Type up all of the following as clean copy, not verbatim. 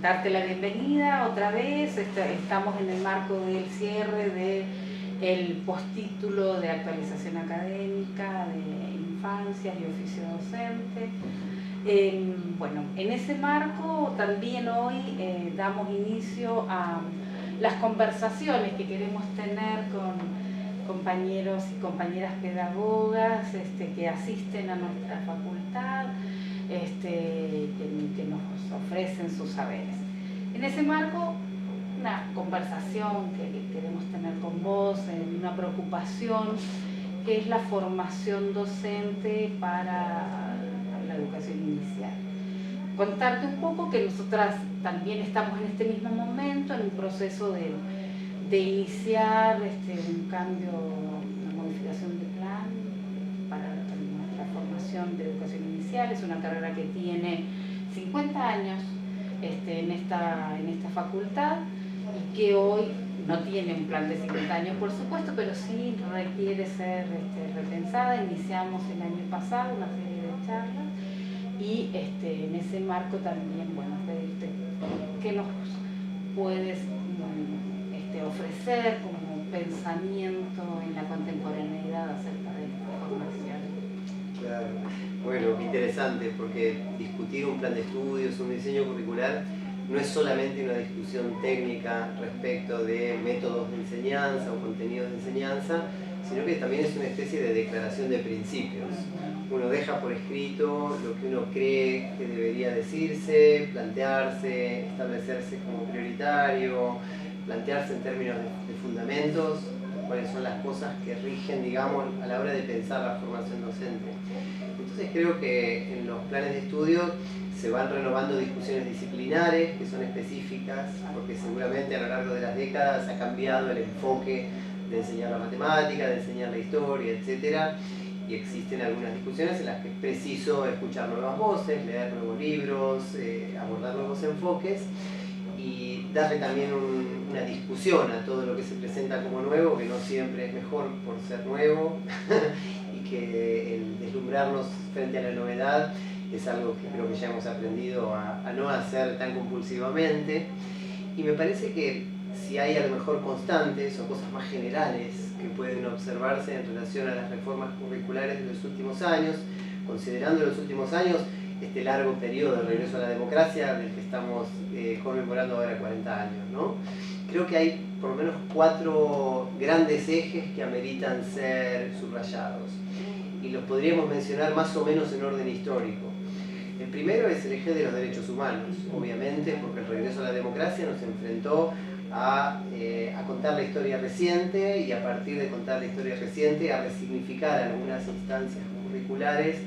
darte la bienvenida otra vez. Estamos en el marco del cierre del postítulo de actualización académica de infancias y oficio docente. Bueno, en ese marco también hoy damos inicio a las conversaciones que queremos tener con compañeros y compañeras pedagogas que asisten a nuestra facultad, que nos ofrecen sus saberes. En ese marco, una conversación que queremos tener con vos, una preocupación que es la formación docente para la educación inicial. Contarte un poco que nosotras también estamos en este mismo momento en un proceso de iniciar un cambio, una modificación de plan para nuestra formación de educación inicial. Es una carrera que tiene 50 años en esta facultad y que hoy no tiene un plan de 50 años, por supuesto, pero sí requiere ser repensada. Iniciamos el año pasado una serie de charlas y en ese marco también, bueno, pedirte qué nos puedes ofrecer como pensamiento en la contemporaneidad acerca de esta formación. Claro, bueno, interesante, porque discutir un plan de estudios, un diseño curricular, no es solamente una discusión técnica respecto de métodos de enseñanza o contenidos de enseñanza, sino que también es una especie de declaración de principios. Uno deja por escrito lo que uno cree que debería decirse, plantearse, establecerse como prioritario, plantearse en términos de fundamentos, cuáles son las cosas que rigen, digamos, a la hora de pensar la formación docente. Entonces creo que en los planes de estudio se van renovando discusiones disciplinares que son específicas, porque seguramente a lo largo de las décadas ha cambiado el enfoque de enseñar la matemática, de enseñar la historia, etc. Y existen algunas discusiones en las que es preciso escuchar nuevas voces, leer nuevos libros, abordar nuevos enfoques y darle también una discusión a todo lo que se presenta como nuevo, que no siempre es mejor por ser nuevo, y que el deslumbrarnos frente a la novedad es algo que creo que ya hemos aprendido a no hacer tan compulsivamente. Y me parece que si hay a lo mejor constantes o cosas más generales que pueden observarse en relación a las reformas curriculares de los últimos años, considerando los últimos años este largo periodo de regreso a la democracia del que estamos conmemorando ahora 40 años, ¿no? Creo que hay por lo menos 4 grandes ejes que ameritan ser subrayados y los podríamos mencionar más o menos en orden histórico. El primero es el eje de los derechos humanos, obviamente, porque el regreso a la democracia nos enfrentó a contar la historia reciente y a partir de contar la historia reciente a resignificar algunas instancias curriculares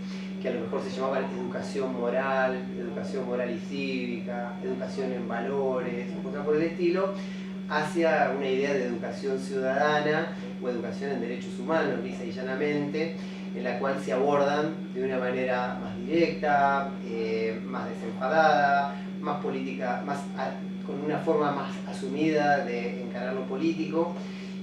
que a lo mejor se llamaban educación moral y cívica, educación en valores, o cosas por el estilo, hacia una idea de educación ciudadana o educación en derechos humanos, lisa y llanamente, en la cual se abordan de una manera más directa, más desenfadada, más política, con una forma más asumida de encarar lo político,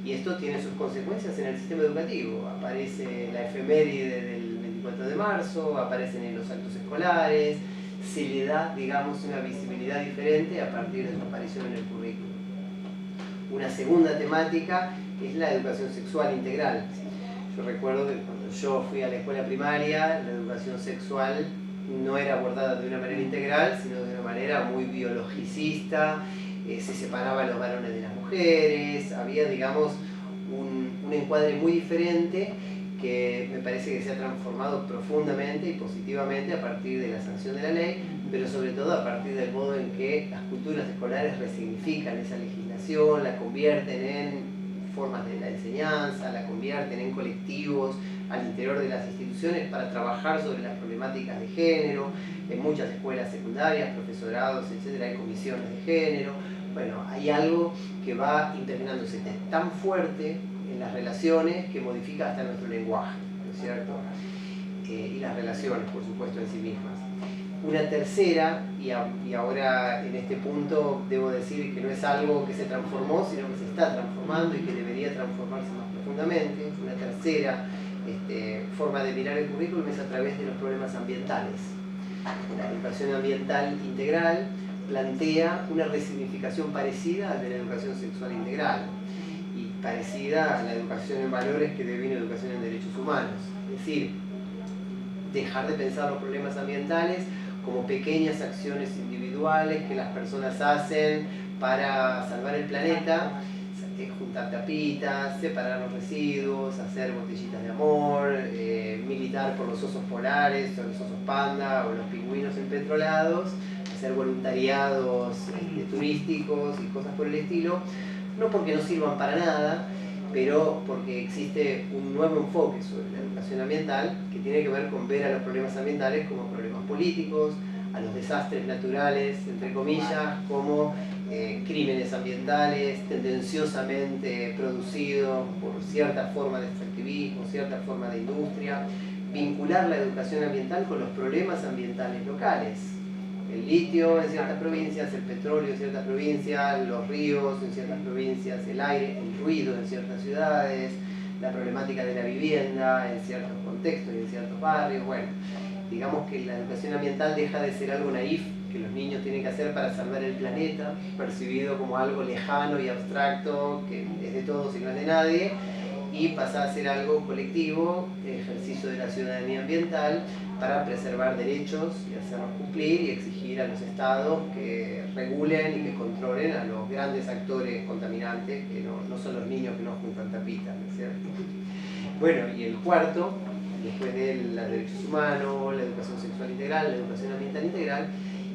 y esto tiene sus consecuencias en el sistema educativo. Aparece la efeméride del 24 de marzo, aparecen en los actos escolares, se le da, digamos, una visibilidad diferente a partir de su aparición en el currículo. Una segunda temática es la educación sexual integral. Yo recuerdo que cuando yo fui a la escuela primaria, la educación sexual no era abordada de una manera integral, sino de una manera muy biologicista, se separaban los varones de las mujeres, había, digamos, un encuadre muy diferente que me parece que se ha transformado profundamente y positivamente a partir de la sanción de la ley, pero sobre todo a partir del modo en que las culturas escolares resignifican esa legislación, la convierten en formas de la enseñanza, la convierten en colectivos al interior de las instituciones para trabajar sobre las problemáticas de género. En muchas escuelas secundarias, profesorados, etc., hay comisiones de género. Bueno, hay algo que va impregnándose tan fuerte en las relaciones que modifica hasta nuestro lenguaje, ¿no es cierto? Y las relaciones, por supuesto, en sí mismas. Una tercera, y ahora en este punto debo decir que no es algo que se transformó, sino que se está transformando y que debería transformarse más profundamente. Una tercera forma de mirar el currículum es a través de los problemas ambientales. La educación ambiental integral plantea una resignificación parecida a la de la educación sexual integral y parecida a la educación en valores que devino educación en derechos humanos. Es decir, dejar de pensar los problemas ambientales como pequeñas acciones individuales que las personas hacen para salvar el planeta, juntar tapitas, separar los residuos, hacer botellitas de amor, militar por los osos polares o los osos panda o los pingüinos empetrolados, hacer voluntariados turísticos y cosas por el estilo, no porque no sirvan para nada, pero porque existe un nuevo enfoque sobre la educación ambiental que tiene que ver con ver a los problemas ambientales como problemas políticos, a los desastres naturales, entre comillas, como crímenes ambientales tendenciosamente producidos por cierta forma de extractivismo, cierta forma de industria, vincular la educación ambiental con los problemas ambientales locales. El litio en ciertas provincias, el petróleo en ciertas provincias, los ríos en ciertas provincias, el aire, el ruido en ciertas ciudades, la problemática de la vivienda en ciertos contextos y en ciertos barrios. Bueno, digamos que la educación ambiental deja de ser algo naif que los niños tienen que hacer para salvar el planeta, percibido como algo lejano y abstracto, que es de todos y no es de nadie, y pasa a ser algo colectivo, ejercicio de la ciudadanía ambiental, para preservar derechos y hacerlos cumplir y exigir a los estados que regulen y que controlen a los grandes actores contaminantes, que no son los niños que no juntan tapitas, ¿no es cierto? Bueno, y el cuarto, después de los derechos humanos, la educación sexual integral, la educación ambiental integral,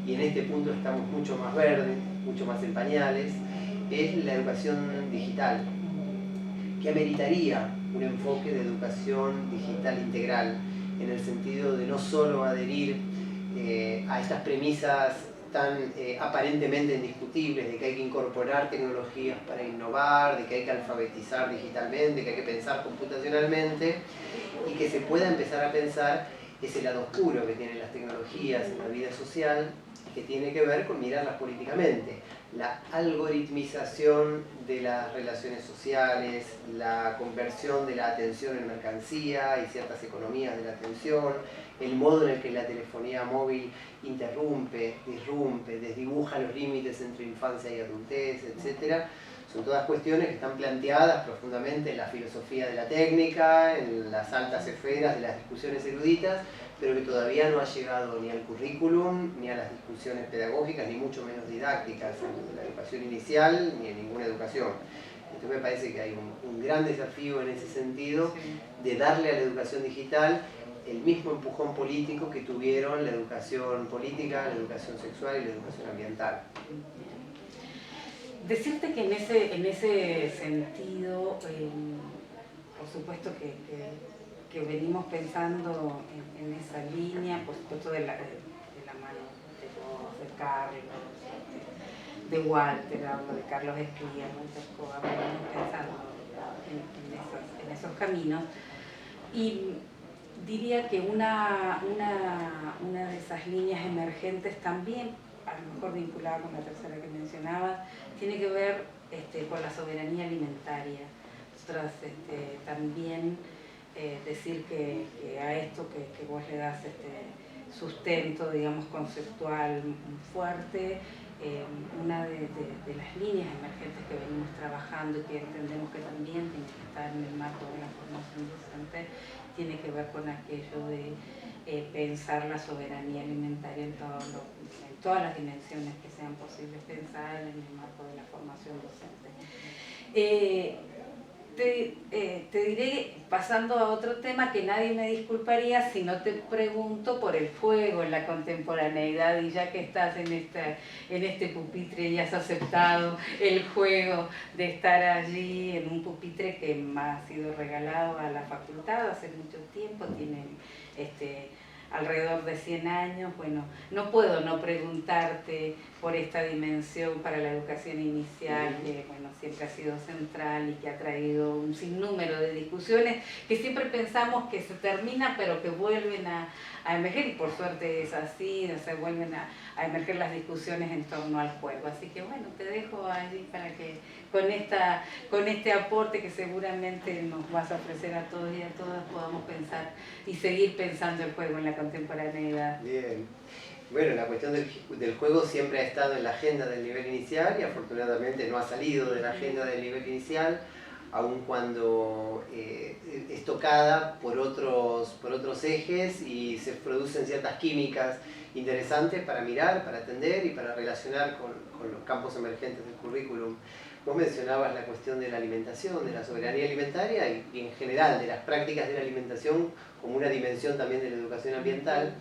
y en este punto estamos mucho más verdes, mucho más en pañales, es la educación digital, que ameritaría un enfoque de educación digital integral, en el sentido de no solo adherir a estas premisas tan aparentemente indiscutibles de que hay que incorporar tecnologías para innovar, de que hay que alfabetizar digitalmente, que hay que pensar computacionalmente, y que se pueda empezar a pensar ese lado oscuro que tienen las tecnologías en la vida social, que tiene que ver con mirarlas políticamente. La algoritmización de las relaciones sociales, la conversión de la atención en mercancía y ciertas economías de la atención, el modo en el que la telefonía móvil interrumpe, disrumpe, desdibuja los límites entre infancia y adultez, etc. Son todas cuestiones que están planteadas profundamente en la filosofía de la técnica, en las altas esferas de las discusiones eruditas, pero que todavía no ha llegado ni al currículum, ni a las discusiones pedagógicas, ni mucho menos didácticas en la educación inicial, ni en ninguna educación. Entonces me parece que hay un gran desafío en ese sentido de darle a la educación digital el mismo empujón político que tuvieron la educación política, la educación sexual y la educación ambiental. Decirte que en ese sentido, por supuesto que venimos pensando en esa línea, por supuesto de la mano de vos, de Carlos, de Walter, hablo de Carlos Esquilla, venimos pensando en esos caminos. Y diría que una de esas líneas emergentes también, a lo mejor vinculada con la tercera que mencionabas, tiene que ver con la soberanía alimentaria. Nosotras también decir que a esto que vos le das sustento, digamos, conceptual fuerte, una de las líneas emergentes que venimos trabajando y que entendemos que también tiene que estar en el marco de la formación docente, tiene que ver con aquello de pensar la soberanía alimentaria en todas las dimensiones que sean posibles pensar en el marco de la formación docente. Te diré, pasando a otro tema, que nadie me disculparía si no te pregunto por el fuego en la contemporaneidad, y ya que estás en este pupitre y has aceptado el juego de estar allí en un pupitre que me ha sido regalado a la facultad hace mucho tiempo, tiene alrededor de 100 años, bueno, no puedo no preguntarte por esta dimensión para la educación inicial, que bueno, siempre ha sido central y que ha traído un sinnúmero de discusiones que siempre pensamos que se termina, pero que vuelven a emerger, y por suerte es así, o sea, vuelven a emerger las discusiones en torno al juego. Así que bueno, te dejo allí para que con este aporte que seguramente nos vas a ofrecer a todos y a todas, podamos pensar y seguir pensando el juego en la contemporaneidad. Bien. Bueno, la cuestión del juego siempre ha estado en la agenda del nivel inicial y afortunadamente no ha salido de la agenda del nivel inicial, aun cuando es tocada por otros ejes y se producen ciertas químicas interesantes para mirar, para atender y para relacionar con los campos emergentes del currículum. Vos mencionabas la cuestión de la alimentación, de la soberanía alimentaria y en general de las prácticas de la alimentación como una dimensión también de la educación ambiental.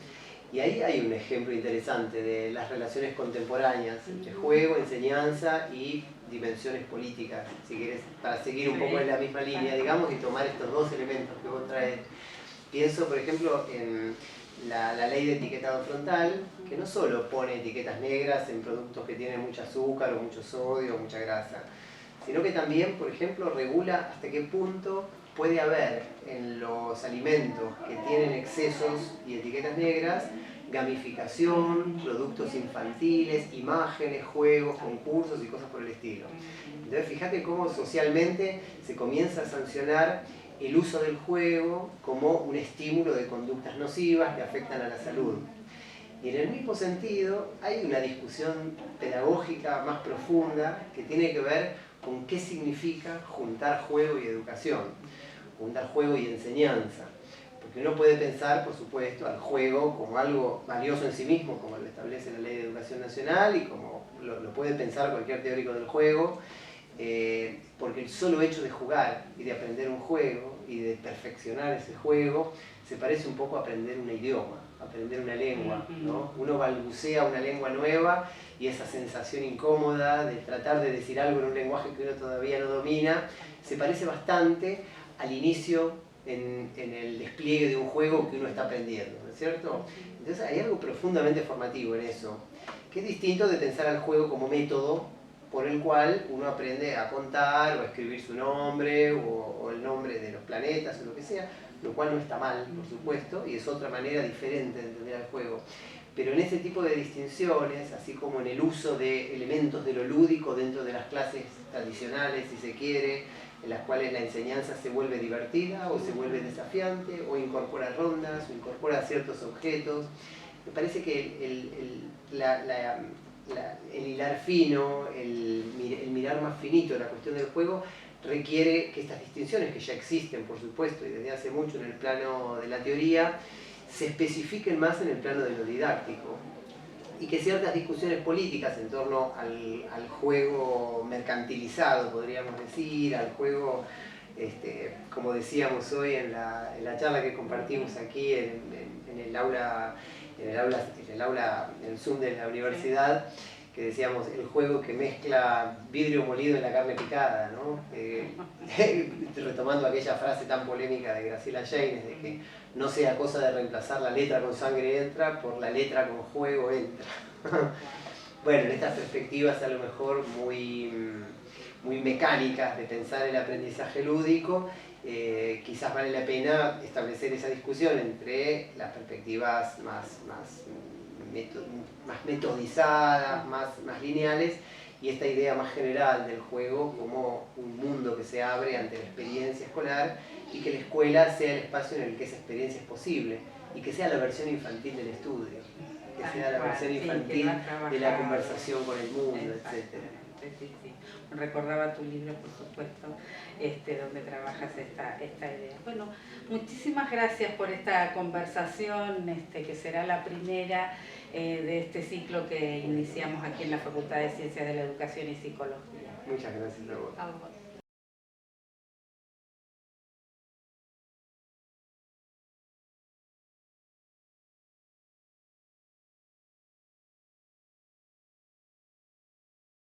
Y ahí hay un ejemplo interesante de las relaciones contemporáneas entre juego, enseñanza y dimensiones políticas, si querés, para seguir un poco en la misma línea, digamos, y tomar estos dos elementos que vos traes. Pienso, por ejemplo, en la ley de etiquetado frontal, que no solo pone etiquetas negras en productos que tienen mucho azúcar o mucho sodio o mucha grasa, sino que también, por ejemplo, regula hasta qué punto puede haber en los alimentos que tienen excesos y etiquetas negras gamificación, productos infantiles, imágenes, juegos, concursos y cosas por el estilo. Entonces fíjate cómo socialmente se comienza a sancionar el uso del juego como un estímulo de conductas nocivas que afectan a la salud. Y en el mismo sentido hay una discusión pedagógica más profunda que tiene que ver con qué significa juntar juego y educación, juntar juego y enseñanza. Porque uno puede pensar, por supuesto, al juego como algo valioso en sí mismo, como lo establece la Ley de Educación Nacional y como lo puede pensar cualquier teórico del juego, porque el solo hecho de jugar y de aprender un juego y de perfeccionar ese juego se parece un poco a aprender un idioma, a aprender una lengua, ¿no? Uno balbucea una lengua nueva y esa sensación incómoda de tratar de decir algo en un lenguaje que uno todavía no domina se parece bastante al inicio en el despliegue de un juego que uno está aprendiendo, ¿no es cierto? Entonces hay algo profundamente formativo en eso, que es distinto de pensar al juego como método por el cual uno aprende a contar o a escribir su nombre o el nombre de los planetas o lo que sea, lo cual no está mal, por supuesto, y es otra manera diferente de entender el juego. Pero en ese tipo de distinciones, así como en el uso de elementos de lo lúdico dentro de las clases tradicionales, si se quiere, en las cuales la enseñanza se vuelve divertida o se vuelve desafiante o incorpora rondas o incorpora ciertos objetos, me parece que el hilar fino, el mirar más finito la cuestión del juego requiere que estas distinciones, que ya existen por supuesto y desde hace mucho en el plano de la teoría, se especifiquen más en el plano de lo didáctico y que ciertas discusiones políticas en torno al juego mercantilizado, podríamos decir, al juego, como decíamos hoy en la charla que compartimos aquí en el aula, en el Zoom de la universidad, que decíamos el juego que mezcla vidrio molido en la carne picada, ¿no? Retomando aquella frase tan polémica de Graciela Janes, de que no sea cosa de reemplazar la letra con sangre entra por la letra con juego entra. Bueno, en estas perspectivas a lo mejor muy mecánicas de pensar el aprendizaje lúdico, quizás vale la pena establecer esa discusión entre las perspectivas más metodizadas, más lineales, y esta idea más general del juego como un mundo que se abre ante la experiencia escolar y que la escuela sea el espacio en el que esa experiencia es posible y que sea la versión infantil del estudio, que sea la versión infantil de la conversación con el mundo, etc. Sí. Recordaba tu libro, por supuesto, donde trabajas esta idea. Bueno, muchísimas gracias por esta conversación, que será la primera de este ciclo que iniciamos aquí en la Facultad de Ciencias de la Educación y Psicología. Muchas gracias a vos. A vos.